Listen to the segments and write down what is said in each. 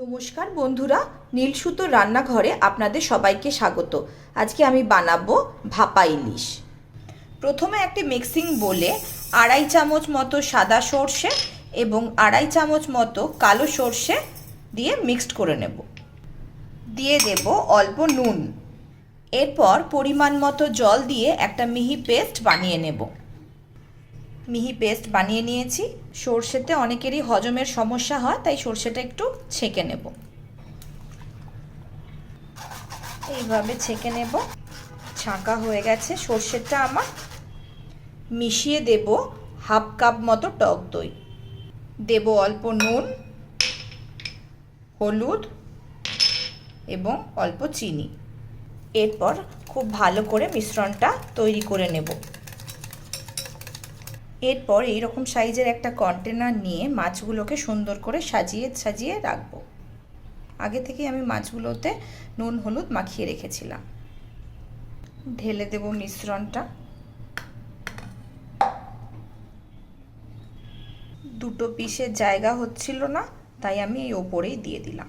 নমস্কার বন্ধুরা, নীলসুতোর রান্নাঘরে আপনাদের সবাইকে স্বাগত। আজকে আমি বানাবো ভাপা ইলিশ। প্রথমে একটি মিক্সিং বোলে 2.5 চামচ মতো সাদা সর্ষে এবং 2.5 চামচ মতো কালো সর্ষে দিয়ে মিক্সড করে নেব। দিয়ে দেব অল্প নুন। এরপর পরিমাণ মতো জল দিয়ে একটা মিহি পেস্ট বানিয়ে নেব। মিহি পেস্ট বানিয়ে নিয়েছি। সর্ষেতে অনেকেরই হজমের সমস্যা হয়, তাই সর্ষেটা একটু ছেঁকে নেব। এইভাবে ছেঁকে নেব। ছাঁকা হয়ে গেছে সর্ষেটা আমার। মিশিয়ে দেব হাফ কাপ মতো টক দই, দেব অল্প নুন, হলুদ এবং অল্প চিনি। এরপর খুব ভালো করে মিশ্রণটা তৈরি করে নেব। এরপর এইরকম সাইজের একটা কন্টেনার নিয়ে মাছগুলোকে সুন্দর করে সাজিয়ে সাজিয়ে রাখবো। আগে থেকে আমি মাছগুলোতে নুন হলুদ মাখিয়ে রেখেছিলাম। ঢেলে দেব মিশ্রণটা। দুটো পিসের জায়গা হচ্ছিল না, তাই আমি এই ওপরেই দিয়ে দিলাম।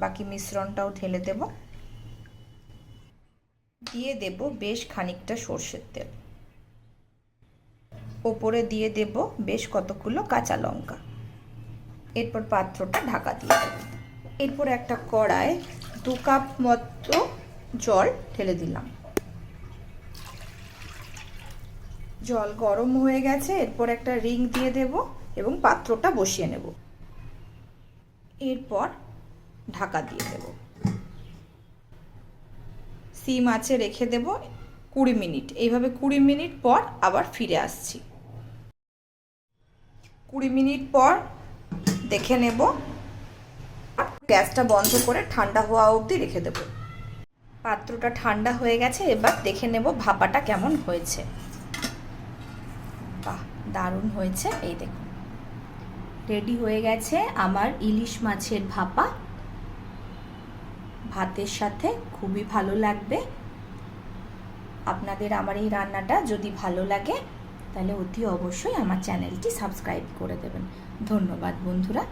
বাকি মিশ্রণটাও ঢেলে দেব। দিয়ে দেব বেশ খানিকটা সর্ষের তেল। ওপরে দিয়ে দেব বেশ কতগুলো কাঁচা লঙ্কা। এরপর পাত্রটা ঢাকা দিয়ে দেব। এরপর একটা কড়ায় 2 কাপ মতো জল ঢেলে দিলাম। জল গরম হয়ে গেছে। এরপর একটা রিং দিয়ে দেব এবং পাত্রটা বসিয়ে নেব। এরপর ঢাকা দিয়ে দেব। সিম আঁচে রেখে দেব 20 মিনিট। এইভাবে 20 মিনিট পর আবার ফিরে আসছি। 20 মিনিট পর দেখে নেব। গ্যাসটা বন্ধ করে ঠান্ডা হওয়া অবধি রেখে দেব। পাত্রটা ঠান্ডা হয়ে গেছে। এবার দেখে নেব ভাপাটা কেমন হয়েছে। বাহ, দারুণ হয়েছে। এই দেখুন, রেডি হয়ে গেছে আমার ইলিশ মাছের ভাপা। ভাতের সাথে খুবই ভালো লাগবে। আপনাদের আমার এই রান্নাটা যদি ভালো লাগে তাহলে অতি অবশ্যই আমার চ্যানেলটি সাবস্ক্রাইব করে দেবেন। ধন্যবাদ বন্ধুরা।